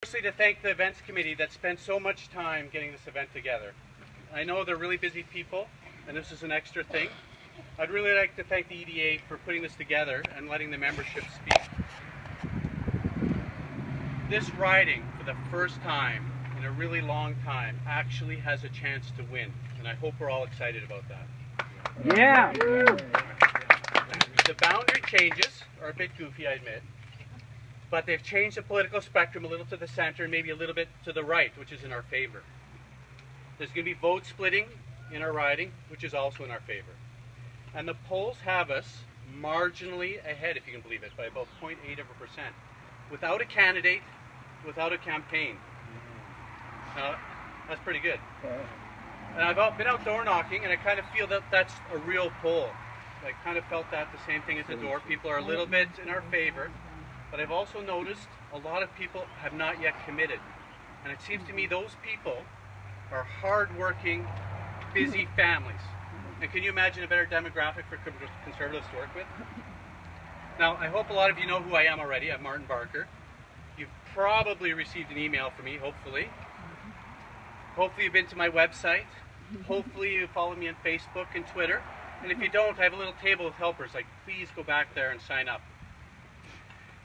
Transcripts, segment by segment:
firstly to thank the events committee that spent so much time getting this event together. I know they're really busy people, and this is an extra thing. I'd really like to thank the EDA for putting this together and letting the membership speak. This riding, for the first time in a really long time, actually has a chance to win, and I hope we're all excited about that. Yeah! The boundary changes are a bit goofy, I admit, but they've changed the political spectrum a little to the center and maybe a little bit to the right, which is in our favor. There's going to be vote splitting in our riding, which is also in our favor. And the polls have us marginally ahead, if you can believe it, by about 0.8%. Without a candidate, without a campaign. That's pretty good. And I've been out door knocking, and I kind of feel that that's a real poll. I kind of felt that the same thing at the door. People are a little bit in our favor, but I've also noticed a lot of people have not yet committed. And it seems to me those people are hard-working, busy families. And can you imagine a better demographic for Conservatives to work with? Now, I hope a lot of you know who I am already. I'm Martin Barker. You've probably received an email from me, hopefully. Hopefully you've been to my website. Hopefully you follow me on Facebook and Twitter. And if you don't, I have a little table of helpers. Like, please go back there and sign up.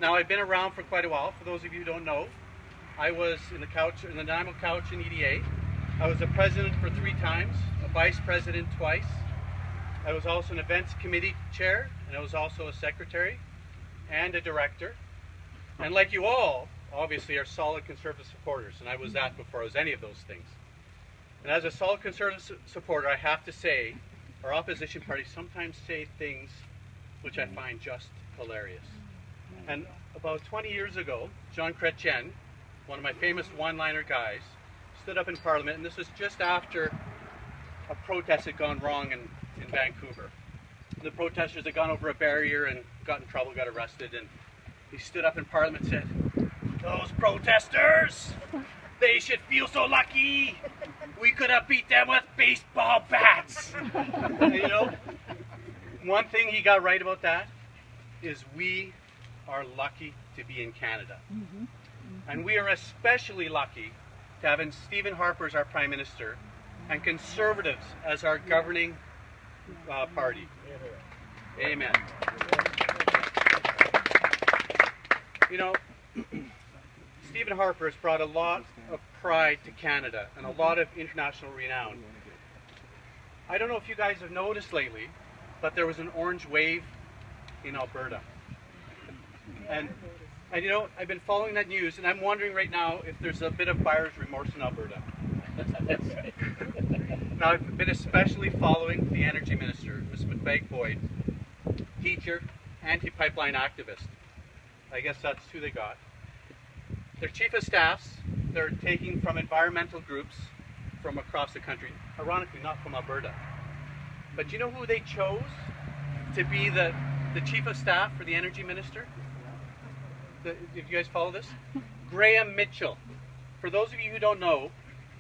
Now, I've been around for quite a while. For those of you who don't know, I was in the Nanaimo Cowichan EDA. I was a president for 3 times, a vice president twice. I was also an events committee chair, and I was also a secretary and a director. And like you all, obviously, are solid Conservative supporters, and I was that before I was any of those things. And as a solid Conservative supporter, I have to say, our opposition parties sometimes say things which I find just hilarious. And about 20 years ago, John Cowichan, one of my famous one-liner guys, stood up in Parliament, and this was just after a protest had gone wrong in Vancouver. The protesters had gone over a barrier and got in trouble, got arrested, and he stood up in Parliament and said, "Those protesters, they should feel so lucky. We could have beat them with baseball bats." And, you know, one thing he got right about that is we are lucky to be in Canada. And we are especially lucky to have Stephen Harper as our Prime Minister and Conservatives as our governing party. Amen. You know, Stephen Harper has brought a lot of pride to Canada and a lot of international renown. I don't know if you guys have noticed lately, but there was an orange wave in Alberta. And you know, I've been following that news, and I'm wondering right now if there's a bit of buyer's remorse in Alberta. Now, I've been especially following the Energy Minister, Ms. McBaig-Boyd, teacher, anti-pipeline activist. I guess that's who they got. Their chief of staffs, they're taking from environmental groups from across the country, ironically not from Alberta. But you know who they chose to be the chief of staff for the Energy Minister? If you guys follow this? Graham Mitchell. For those of you who don't know,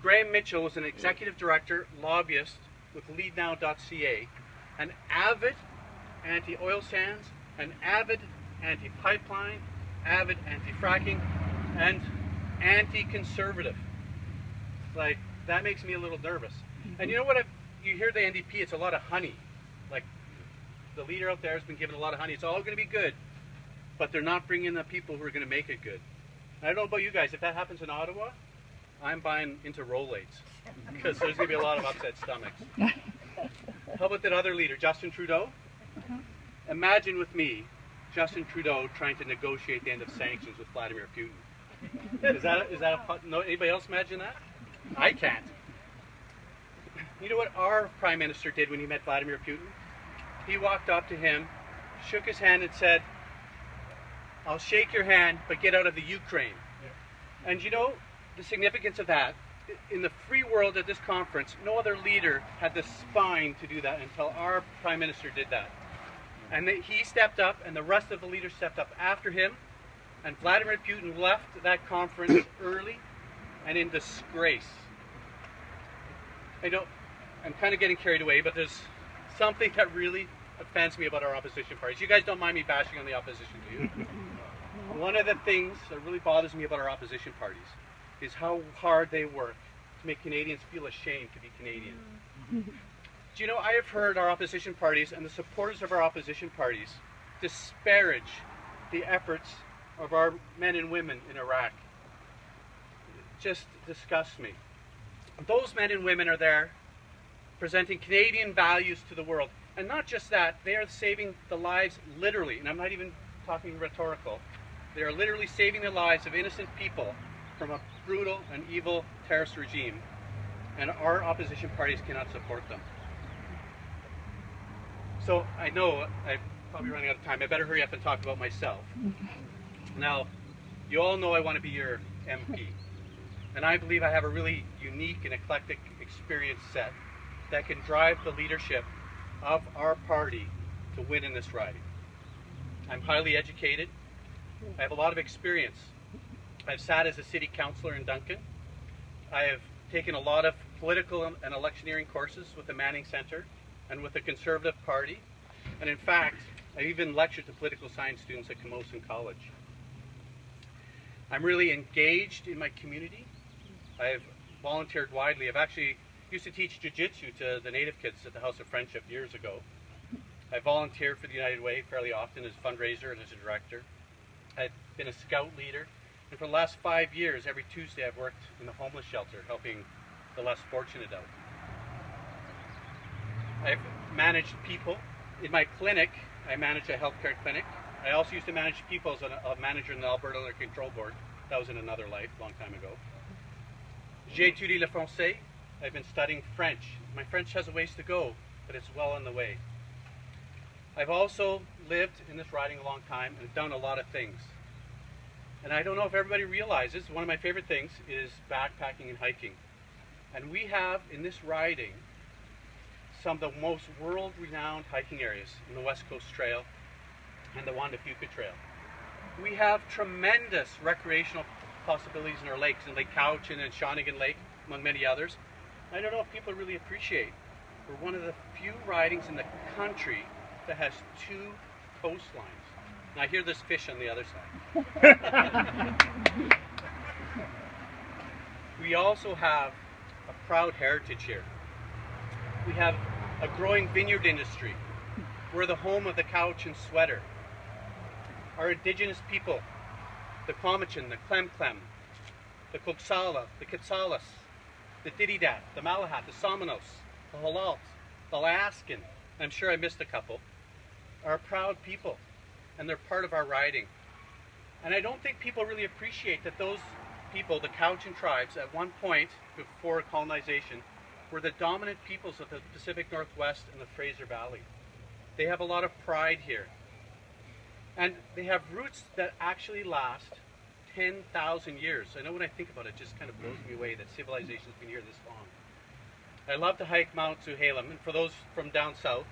Graham Mitchell was an executive director, lobbyist with leadnow.ca, an avid anti-oil sands, an avid anti-pipeline, avid anti-fracking, and anti-conservative. Like, that makes me a little nervous. And you know what? You hear the NDP, it's a lot of honey. Like, the leader out there has been given a lot of honey. It's all going to be good. But they're not bringing in the people who are going to make it good. I don't know about you guys. If that happens in Ottawa, I'm buying into Rolaids because there's going to be a lot of upset stomachs. How about that other leader, Justin Trudeau? Imagine with me, Justin Trudeau trying to negotiate the end of sanctions with Vladimir Putin. Is that no? Anybody else imagine that? I can't. You know what our Prime Minister did when he met Vladimir Putin? He walked up to him, shook his hand, and said, "I'll shake your hand, but get out of the Ukraine." Yeah. And you know the significance of that? In the free world at this conference, no other leader had the spine to do that until our Prime Minister did that. And he stepped up, and the rest of the leaders stepped up after him, and Vladimir Putin left that conference early and in disgrace. I know I'm kind of getting carried away, but there's something that really offends me about our opposition parties. You guys don't mind me bashing on the opposition, do you? one of the things that really bothers me about our opposition parties is how hard they work to make Canadians feel ashamed to be Canadian. Do you know, I have heard our opposition parties and the supporters of our opposition parties disparage the efforts of our men and women in Iraq. It just disgusts me. Those men and women are there presenting Canadian values to the world. And not just that, they are saving the lives literally, and I'm not even talking rhetorical, they are literally saving the lives of innocent people from a brutal and evil terrorist regime, and our opposition parties cannot support them. So I know I'm probably running out of time. I better hurry up and talk about myself. Now, you all know I want to be your MP, and I believe I have a really unique and eclectic experience set that can drive the leadership of our party to win in this riding. I'm highly educated. I have a lot of experience. I've sat as a city councillor in Duncan. I have taken a lot of political and electioneering courses with the Manning Centre and with the Conservative Party. And in fact, I even lectured to political science students at Camosun College. I'm really engaged in my community. I've volunteered widely. I've actually used to teach jiu-jitsu to the Native kids at the House of Friendship years ago. I volunteer for the United Way fairly often as a fundraiser and as a director. I've been a scout leader, and for the last 5 years, every Tuesday I've worked in the homeless shelter, helping the less fortunate out. I've managed people. In my clinic, I manage a healthcare clinic. I also used to manage people as a manager in the Alberta Liquor Control Board. That was in another life, a long time ago. J'ai étudié le français. I've been studying French. My French has a ways to go, but it's well on the way. I've also lived in this riding a long time and done a lot of things. And I don't know if everybody realizes, one of my favorite things is backpacking and hiking. And we have, in this riding, some of the most world-renowned hiking areas in the West Coast Trail and the Juan de Fuca Trail. We have tremendous recreational possibilities in our lakes, in Lake Cowichan and Shawnigan Lake, among many others. I don't know if people really appreciate, we're one of the few ridings in the country that has 2 coastlines. Now I hear there's fish on the other side. We also have a proud heritage here. We have a growing vineyard industry. We're the home of the Cowichan sweater. Our indigenous people, the Cowichan, the Clem, the Coxala, the Quetzalas, the Dididat, the Malahat, the Somanos, the Halalt, the Alaskan, I'm sure I missed a couple, are proud people, and they're part of our riding. And I don't think people really appreciate that those people, the Cowichan tribes, at one point before colonization, were the dominant peoples of the Pacific Northwest and the Fraser Valley. They have a lot of pride here. And they have roots that actually last 10,000 years. I know when I think about it, it just kind of blows me away that civilization's been here this long. I love to hike Mount Zuhalem, and for those from down south,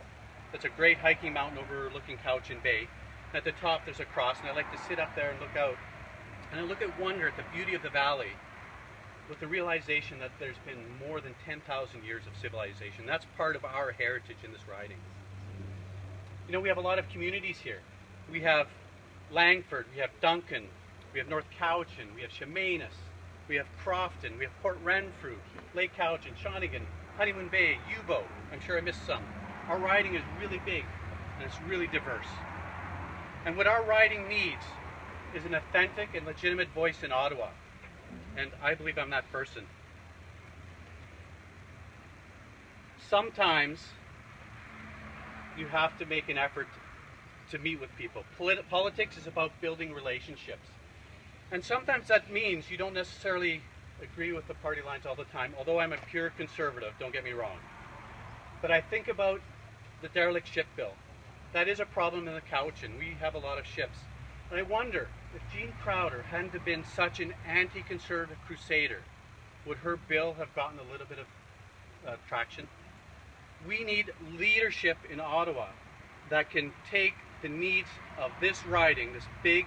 it's a great hiking mountain overlooking Cowichan Bay. And at the top there's a cross, and I like to sit up there and look out. And I look at wonder at the beauty of the valley with the realization that there's been more than 10,000 years of civilization. That's part of our heritage in this riding. You know, we have a lot of communities here. We have Langford, we have Duncan, we have North Cowichan, we have Chemainus, we have Crofton, we have Port Renfrew, Lake Cowichan, Shawnigan, Honeymoon Bay, Yubo. I'm sure I missed some. Our riding is really big and it's really diverse. And what our riding needs is an authentic and legitimate voice in Ottawa. And I believe I'm that person. Sometimes you have to make an effort to meet with people. Politics is about building relationships. And sometimes that means you don't necessarily agree with the party lines all the time, although I'm a pure conservative, don't get me wrong. But I think about the derelict ship bill. That is a problem in the Cowichan. We have a lot of ships. And I wonder, if Jean Crowder hadn't have been such an anti-conservative crusader, would her bill have gotten a little bit of traction? We need leadership in Ottawa that can take the needs of this riding, this big,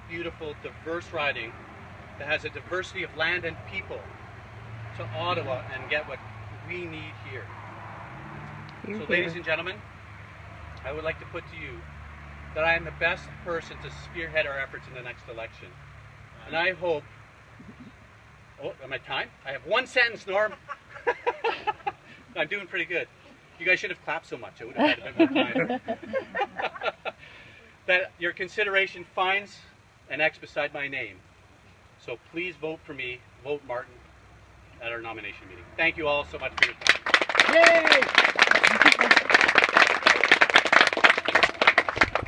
beautiful, diverse riding that has a diversity of land and people, to Ottawa and get what we need here. So ladies and gentlemen, I would like to put to you that I am the best person to spearhead our efforts in the next election. And I hope... Oh, am I time? I have one sentence, Norm. I'm doing pretty good. You guys should have clapped so much. I would have had a bit more time. That your consideration finds an X beside my name. So please vote for me, vote Martin at our nomination meeting. Thank you all so much for your time. Yay!